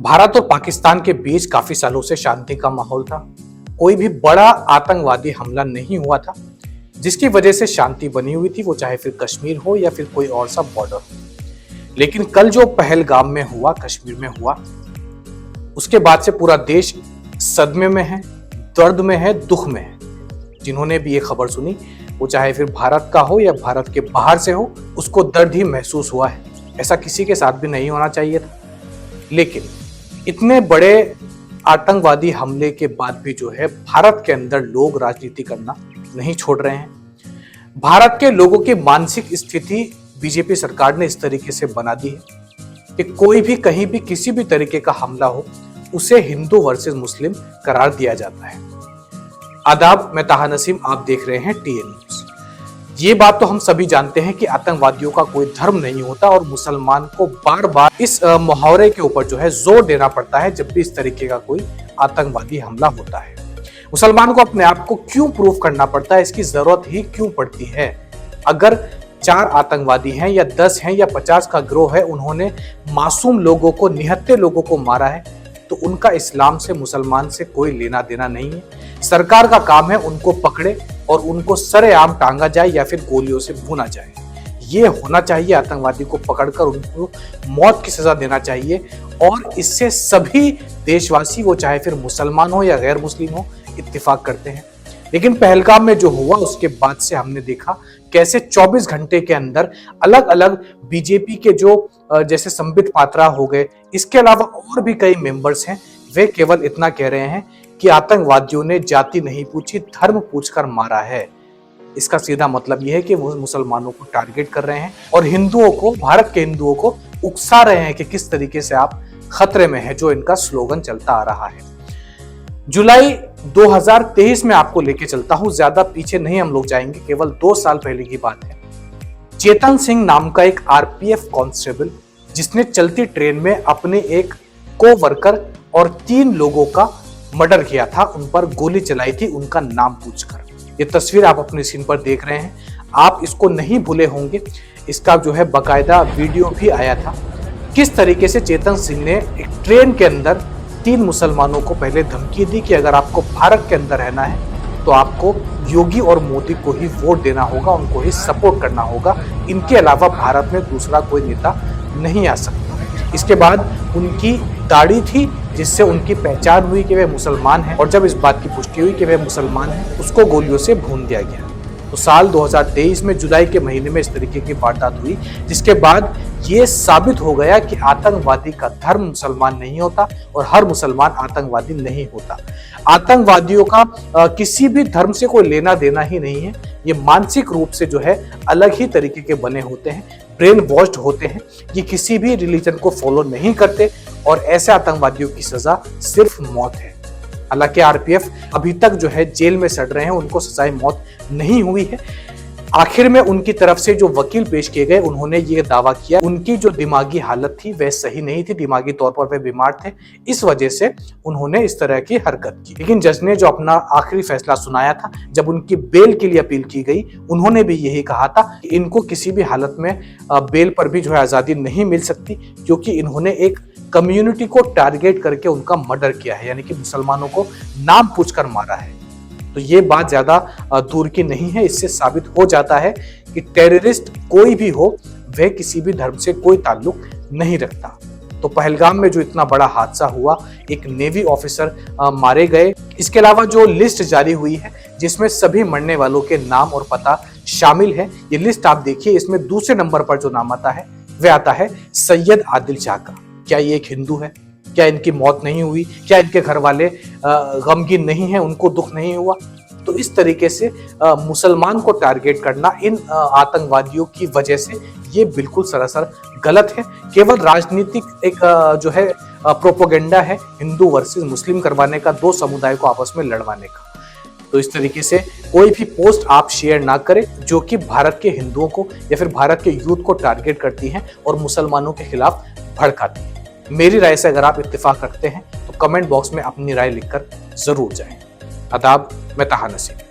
भारत और पाकिस्तान के बीच काफी सालों से शांति का माहौल था। कोई भी बड़ा आतंकवादी हमला नहीं हुआ था, जिसकी वजह से शांति बनी हुई थी, वो चाहे फिर कश्मीर हो या फिर कोई और सा बॉर्डर हो। लेकिन कल जो पहलगाम में हुआ, कश्मीर में हुआ, उसके बाद से पूरा देश सदमे में है, दर्द में है, दुख में है। जिन्होंने भी ये खबर सुनी, वो चाहे फिर भारत का हो या भारत के बाहर से हो, उसको दर्द ही महसूस हुआ है। ऐसा किसी के साथ भी नहीं होना चाहिए था। लेकिन इतने बड़े आतंकवादी हमले के बाद भी जो है, भारत के अंदर लोग राजनीति करना नहीं छोड़ रहे हैं। भारत के लोगों की मानसिक स्थिति बीजेपी सरकार ने इस तरीके से बना दी है कि कोई भी कहीं भी किसी भी तरीके का हमला हो, उसे हिंदू वर्सेस मुस्लिम करार दिया जाता है। आदाब, मैं ताहा नसीम, आप देख रहे हैं टीएन न्यूज। ये बात तो हम सभी जानते हैं कि आतंकवादियों का कोई धर्म नहीं होता और मुसलमान को बार बार इस मुहावरे के ऊपर जो है जोर देना पड़ता है जब भी इस तरीके का कोई आतंकवादी हमला होता है। मुसलमान को अपने आप को क्यों प्रूव करना पड़ता है, इसकी जरूरत ही क्यों पड़ती है? अगर 4 आतंकवादी हैं या 10 हैं या 50 का गिरोह है, उन्होंने मासूम लोगों को, निहत्थे लोगों को मारा है, तो उनका इस्लाम से, मुसलमान से कोई लेना देना नहीं है। सरकार का काम है उनको पकड़े और उनको सरेआम टांगा जाए या फिर गोलियों से भूना जाए। ये होना चाहिए, आतंकवादी को पकड़कर उनको मौत की सजा देना चाहिए। और इससे सभी देशवासी, वो चाहे फिर मुसलमान हो या गैर मुस्लिम हो, इत्तेफाक करते हैं। लेकिन पहलगाम में जो हुआ, उसके बाद से हमने देखा कैसे 24 घंटे के अंदर अलग अलग बीजेपी के जो जैसे संबित पात्रा हो गए, इसके अलावा और भी कई मेंबर्स हैं, वे केवल इतना कह रहे हैं कि आतंकवादियों ने जाति नहीं पूछी, धर्म पूछकर मारा है। इसका सीधा मतलब यह है कि वो मुसलमानों को टारगेट कर रहे हैं और हिंदुओं को, भारत के हिंदुओं को उकसा रहे हैं कि किस तरीके से आप खतरे में हैं, जो इनका स्लोगन चलता आ रहा है। जुलाई 2023 में आपको लेके चलता हूं, ज्यादा पीछे नहीं हम लोग जाएंगे, केवल 2 साल पहले की बात है। चेतन सिंह नाम का एक आरपीएफ कांस्टेबल, जिसने चलती ट्रेन में अपने एक को-वर्कर और 3 लोगों का मर्डर किया था, उन पर गोली चलाई थी उनका नाम पूछकर। ये तस्वीर आप अपनी स्क्रीन पर देख रहे हैं, आप इसको नहीं भूले होंगे। इसका जो है बाकायदा वीडियो भी आया था, किस तरीके से चेतन सिंह ने एक ट्रेन के अंदर 3 मुसलमानों को पहले धमकी दी कि अगर आपको भारत के अंदर रहना है तो आपको योगी और मोदी को ही वोट देना होगा, उनको ही सपोर्ट करना होगा, इनके अलावा भारत में दूसरा कोई नेता नहीं आ सकता। इसके बाद उनकी दाढ़ी थी, जिससे उनकी पहचान हुई कि वे मुसलमान हैं, और जब इस बात की पुष्टि हुई कि वे मुसलमान हैं, उसको गोलियों से भून दिया गया। तो साल 2023 में जुलाई के महीने में इस तरीके की वारदात हुई, जिसके बाद ये साबित हो गया कि आतंकवादी का धर्म मुसलमान नहीं होता और हर मुसलमान आतंकवादी नहीं होता। आतंकवादियों का किसी भी धर्म से कोई लेना देना ही नहीं है। ये मानसिक रूप से जो है अलग ही तरीके के बने होते हैं, ब्रेन वॉश्ड होते हैं। ये किसी भी रिलीजन को फॉलो नहीं करते और ऐसे आतंकवादियों की सजा सिर्फ मौत है। हालांकि आरपीएफ अभी तक जो है जेल में सड़ रहे हैं, उनको सजाए मौत नहीं हुई है। आखिर में उनकी तरफ से जो वकील पेश किए गए, उन्होंने ये दावा किया उनकी जो दिमागी हालत थी वह सही नहीं थी, दिमागी तौर पर वे बीमार थे, इस वजह से उन्होंने इस तरह की हरकत की। लेकिन जज ने जो अपना आखिरी फैसला सुनाया था, जब उनकी बेल के लिए अपील की गई, उन्होंने भी यही कहा था कि इनको किसी भी हालत में बेल पर भी जो है आजादी नहीं मिल सकती, क्योंकि इन्होंने एक कम्युनिटी को टारगेट करके उनका मर्डर किया है, यानी कि मुसलमानों को नाम पूछकर मारा है। तो ये बात ज्यादा दूर की नहीं है। इससे साबित हो जाता है कि टेररिस्ट कोई भी हो, वह किसी भी धर्म से कोई ताल्लुक नहीं रखता। तो पहलगाम में जो इतना बड़ा हादसा हुआ, एक नेवी ऑफिसर मारे गए, इसके अलावा जो लिस्ट जारी हुई है जिसमें सभी मरने वालों के नाम और पता शामिल है, ये लिस्ट आप देखिए। इसमें दूसरे नंबर पर जो नाम आता है वह आता है सैयद आदिल शाह का। क्या ये एक हिंदू है? क्या इनकी मौत नहीं हुई? क्या इनके घर वाले गमगीन नहीं है, उनको दुख नहीं हुआ? तो इस तरीके से मुसलमान को टारगेट करना इन आतंकवादियों की वजह से ये बिल्कुल सरासर गलत है। केवल राजनीतिक एक जो है प्रोपेगेंडा है, हिंदू वर्सेस मुस्लिम करवाने का, 2 समुदाय को आपस में लड़वाने का। तो इस तरीके से कोई भी पोस्ट आप शेयर ना करें जो कि भारत के हिंदुओं को या फिर भारत के यूथ को टारगेट करती हैं और मुसलमानों के खिलाफ भड़काती हैं। मेरी राय से अगर आप इत्तेफाक रखते हैं तो कमेंट बॉक्स में अपनी राय लिखकर जरूर जाएं। आदाब, मैं ताहा नसीम।